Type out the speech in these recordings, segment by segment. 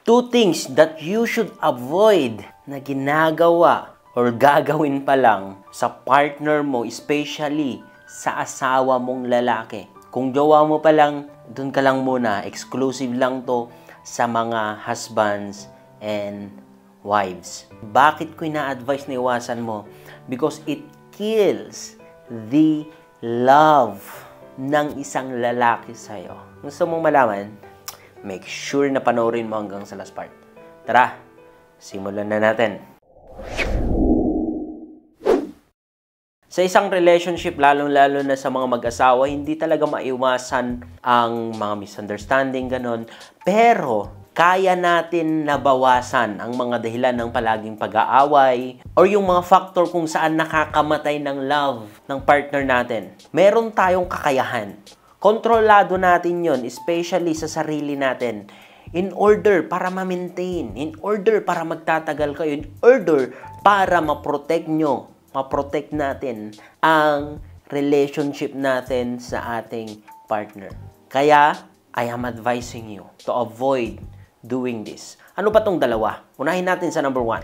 2 things that you should avoid na ginagawa or gagawin pa lang sa partner mo, especially sa asawa mong lalaki. Kung jowa mo pa lang, dun ka lang muna. Exclusive lang to sa mga husbands and wives. Bakit ko ina-advise na iwasan mo? Because it kills the love ng isang lalaki sa'yo. Gusto mong malaman? Make sure na panoorin mo hanggang sa last part. Tara, simulan na natin. Sa isang relationship, lalong-lalo na sa mga mag-asawa, hindi talaga maiwasan ang mga misunderstanding, ganon. Pero, kaya natin nabawasan ang mga dahilan ng palaging pag-aaway or yung mga factor kung saan nakakamatay ng love ng partner natin. Meron tayong kakayahan. Kontrolado natin yon, especially sa sarili natin. In order para ma-maintain, in order para magtatagal kayo, in order para ma-protect nyo, ma-protect natin ang relationship natin sa ating partner. Kaya, I am advising you to avoid doing this. Ano pa tong dalawa? Unahin natin sa number 1.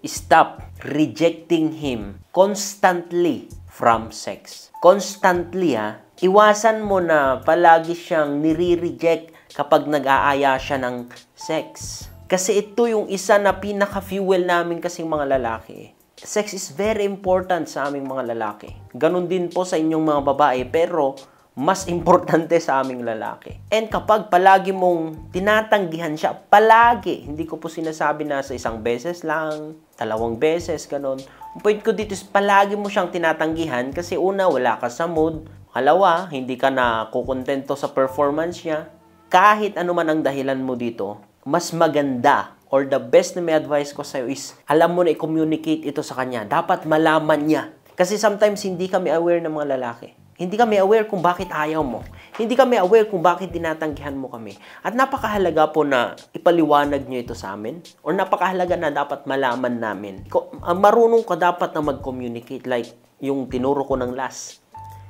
Stop rejecting him constantly from sex. Constantly, iwasan mo na palagi siyang nire-reject kapag nag-aaya siya ng sex. Kasi ito yung isa na pinaka-fuel namin kasing mga lalaki. Sex is very important sa aming mga lalaki. Ganon din po sa inyong mga babae, pero mas importante sa aming lalaki. And kapag palagi mong tinatanggihan siya, palagi, hindi ko po sinasabi na sa isang beses lang, 2 beses, ganon. Ang point ko dito is palagi mo siyang tinatanggihan kasi una, wala ka sa mood. Kalawa, hindi ka na kukontento sa performance niya. Kahit ano man ang dahilan mo dito, mas maganda or the best na may advice ko sa'yo is alam mo na i-communicate ito sa kanya. Dapat malaman niya. Kasi sometimes hindi kami aware ng mga lalaki. Hindi kami aware kung bakit ayaw mo. Hindi kami aware kung bakit tinatanggihan mo kami. At napakahalaga po na ipaliwanag nyo ito sa amin. Or napakahalaga na dapat malaman namin. Marunong ka dapat na mag-communicate. Like yung tinuro ko ng last.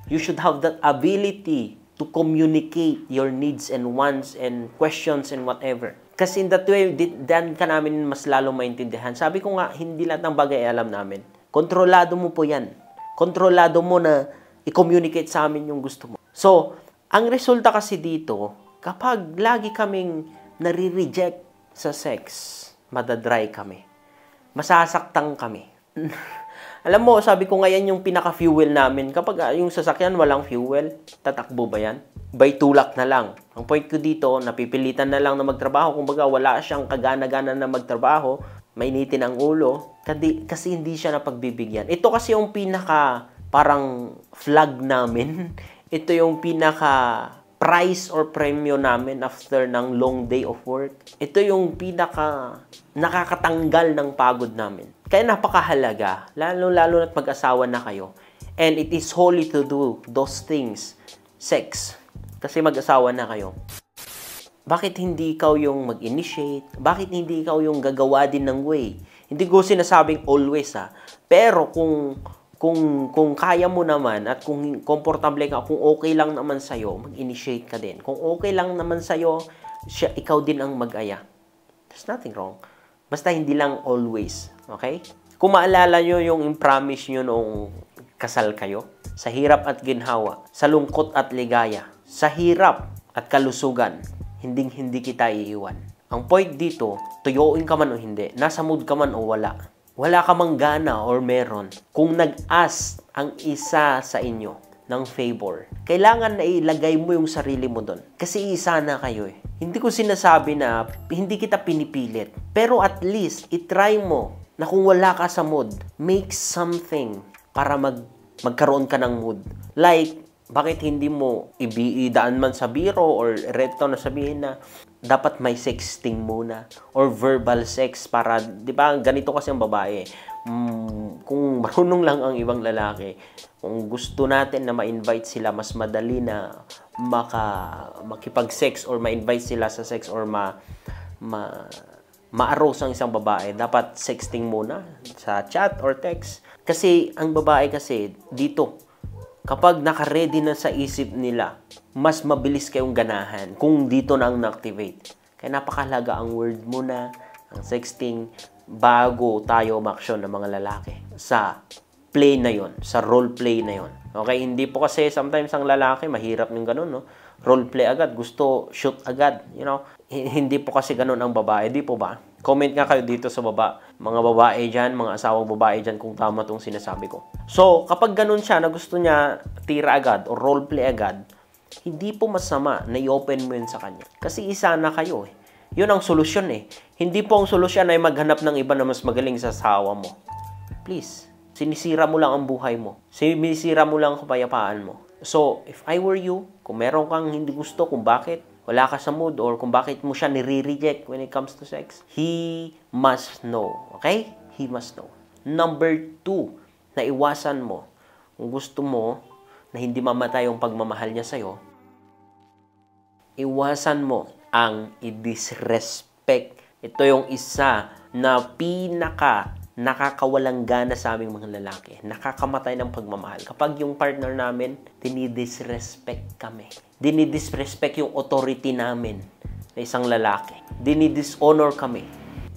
You should have that ability to communicate your needs and wants and questions and whatever. Kasi in that way, dan ka namin mas lalong maintindihan. Sabi ko nga, hindi lahat ng bagay alam namin. Kontrolado mo po yan. Kontrolado mo na i-communicate sa amin yung gusto mo. So, ang resulta kasi dito, kapag lagi kaming nare-reject sa sex, madadry kami. Masasaktan kami. Alam mo, sabi ko ngayon yung pinaka-fuel namin. Kapag yung sasakyan walang fuel, tatakbo ba yan? By tulak na lang. Ang point ko dito, napipilitan na lang na magtrabaho. Kung baga wala siyang kagana-gana na magtrabaho, mainitin ang ulo, kasi hindi siya napagbibigyan. Ito kasi yung pinaka parang flag namin. Ito yung pinaka price or premyo namin after ng long day of work. Ito yung pinaka nakakatanggal ng pagod namin. Kaya napakahalaga, lalo na't mag-asawa na kayo. And it is holy to do those things. Sex. Kasi mag-asawa na kayo. Bakit hindi ikaw yung mag-initiate? Bakit hindi ikaw yung gagawa din ng way? Hindi ko sinasabing always Pero kung kaya mo naman at kung komportable ka, kung okay lang naman sa'yo, mag-initiate ka din. Kung okay lang naman sa'yo, ikaw din ang mag-aya. There's nothing wrong. Basta hindi lang always. Okay? Kung maalala nyo yung promise nyo noong kasal kayo, sa hirap at ginhawa, sa lungkot at ligaya, sa hirap at kalusugan, hindi kita iiwan. Ang point dito, tuyuin ka man o hindi, nasa mood ka man o wala. Wala ka mang gana or meron. Kung nag-ask ang isa sa inyo ng favor, kailangan na ilagay mo yung sarili mo doon. Kasi isa na kayo eh. Hindi ko sinasabi na hindi kita pinipilit. Pero at least, itry mo na kung wala ka sa mood, make something para magkaroon ka ng mood. Like, bakit hindi mo idaan man sa biro or reto na sabihin na dapat may sexting muna or verbal sex para, di ba, ganito kasi ang babae. Kung marunong lang ang ibang lalaki, kung gusto natin na ma-invite sila, mas madali na makipag-sex or ma-invite sila sa sex or ma-arouse ang isang babae, dapat sexting muna sa chat or text. Kasi ang babae kasi dito, kapag naka-ready na sa isip nila, mas mabilis kayong ganahan kung dito na ang na-activate. Kaya napakahalaga ang word muna, ang sexting, bago tayo umaksyon ng mga lalaki sa play na yon, sa role play na yon. Okay, hindi po kasi sometimes ang lalaki, mahirap yung ganun, no? Role play agad, gusto shoot agad, you know? Hindi po kasi ganun ang babae, di po ba? Comment nga kayo dito sa baba, mga babae dyan, mga asawang babae dyan, kung tama tong sinasabi ko. So, kapag ganun siya, na gusto niya tira agad o role play agad, hindi po masama na i-open mo yun sa kanya. Kasi isa na kayo eh. Yun ang solusyon eh. Hindi po ang solusyon ay maghanap ng iba na mas magaling sa asawa mo. Please, sinisira mo lang ang buhay mo. Sinisira mo lang ang kapayapaan mo. So, if I were you, kung meron kang hindi gusto, kung bakit wala ka sa mood, or kung bakit mo siya nire-reject when it comes to sex, he must know. Okay? He must know. Number 2, na iwasan mo. Kung gusto mo na hindi mamatay yung pagmamahal niya sa'yo, iwasan mo ang i-disrespect. Ito yung isa na pinaka nakakawalang gana sa aming mga lalaki. Nakakamatay ng pagmamahal. Kapag yung partner namin, dinidisrespect kami. Dinidisrespect yung authority namin na isang lalaki. Dinidishonor kami.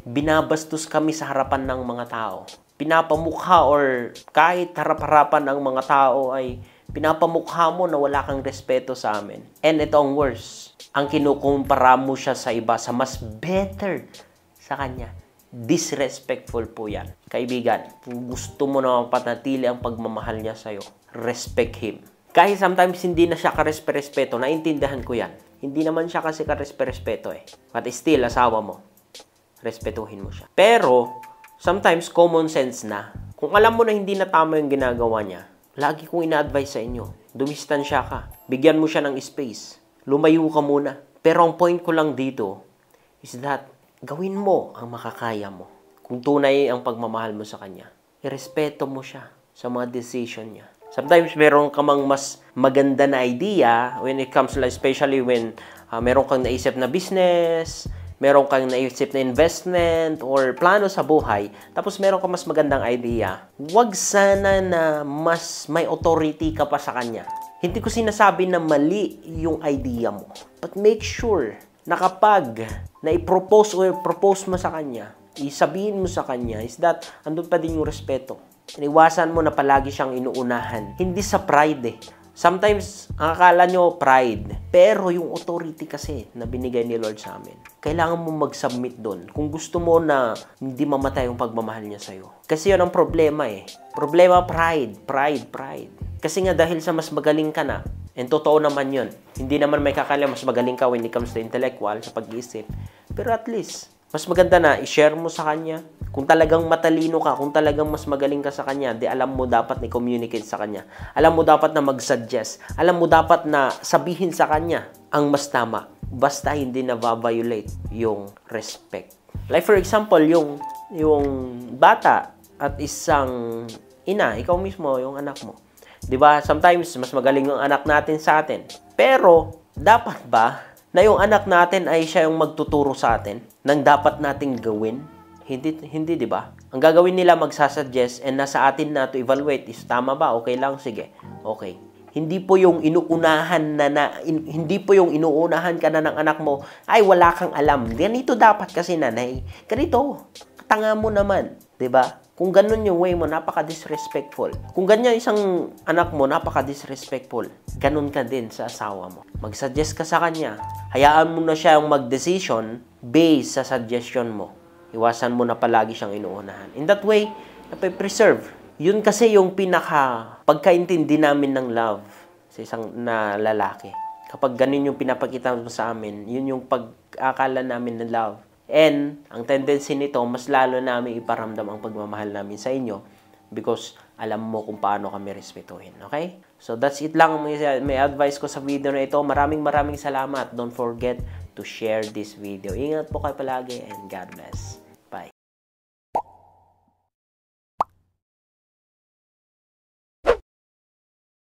Binabastos kami sa harapan ng mga tao. Pinapamukha or kahit harap-harapan ng mga tao ay pinapamukha mo na wala kang respeto sa amin. And ito ang worst. Ang kinukumpara mo siya sa iba, sa mas better sa kanya. Disrespectful po yan. Kaibigan, kung gusto mo na mapanatili ang pagmamahal niya sa'yo, respect him. Kahit sometimes hindi na siya karespeto, naintindihan ko yan. Hindi naman siya kasi karespeto eh. But still, asawa mo, respetuhin mo siya. Pero, sometimes common sense na. Kung alam mo na hindi na tama yung ginagawa niya, lagi kong ina-advise sa inyo, dumistansya ka. Bigyan mo siya ng space. Lumayo ka muna. Pero ang point ko lang dito is that gawin mo ang makakaya mo. Kung tunay ang pagmamahal mo sa kanya, irespeto mo siya sa mga decision niya. Sometimes meron ka mang mas maganda na idea when it comes to, especially when meron kang naisip na business, meron kang naisip na investment or plano sa buhay, tapos meron kang mas magandang idea, wag sana na mas may authority ka pa sa kanya. Hindi ko sinasabi na mali yung idea mo, but make sure na kapag na-propose o propose mo sa kanya, isabihin mo sa kanya is that andun pa din yung respeto. Iniwasan mo na palagi siyang inuunahan. Hindi sa pride eh. Sometimes, ang akala nyo pride. Pero yung authority kasi na binigay ni Lord sa amin, kailangan mo mag-submit doon. Kung gusto mo na hindi mamatay yung pagmamahal niya sa'yo. Kasi yun ang problema eh. Problema, pride. Kasi nga dahil sa mas magaling ka na, and totoo naman yun, hindi naman may kakala mas magaling ka when it comes to intellectual, sa pag-iisip. Pero at least, mas maganda na i-share mo sa kanya. Kung talagang matalino ka, kung talagang mas magaling ka sa kanya, di alam mo dapat na i-communicate sa kanya. Alam mo dapat na mag-suggest. Alam mo dapat na sabihin sa kanya ang mas tama. Basta hindi na violate yung respect. Like for example, yung bata at isang ina, ikaw mismo, yung anak mo. Diba? Sometimes, mas magaling yung anak natin sa atin. Pero, dapat ba na yung anak natin ay siya yung magtuturo sa atin ng dapat nating gawin? Hindi, di ba? Ang gagawin nila, magsasuggest, and nasa atin na to evaluate is tama ba? Okay lang? Sige. Okay. Hindi po yung inuunahan hindi po yung inuunahan ka na ng anak mo, ay wala kang alam. Ganito dapat kasi nanay. Ganito. Tanga mo naman. Di ba? Kung ganun yung way mo, napaka-disrespectful. Kung ganyan isang anak mo, napaka-disrespectful. Ganun ka din sa asawa mo. Mag-suggest ka sa kanya. Hayaan mo na siya yung mag-decision based sa suggestion mo. Iwasan mo na palagi siyang inuunahan. In that way, nape-preserve. Yun kasi yung pagkaintindi namin ng love sa isang na lalaki. Kapag ganun yung pinapakita mo sa amin, yun yung pag-akala namin ng love. And, ang tendency nito, mas lalo namin iparamdam ang pagmamahal namin sa inyo because alam mo kung paano kami respetuhin. Okay? So, that's it lang may advice ko sa video na ito. Maraming salamat. Don't forget to share this video. Ingat po kayo palagi and God bless.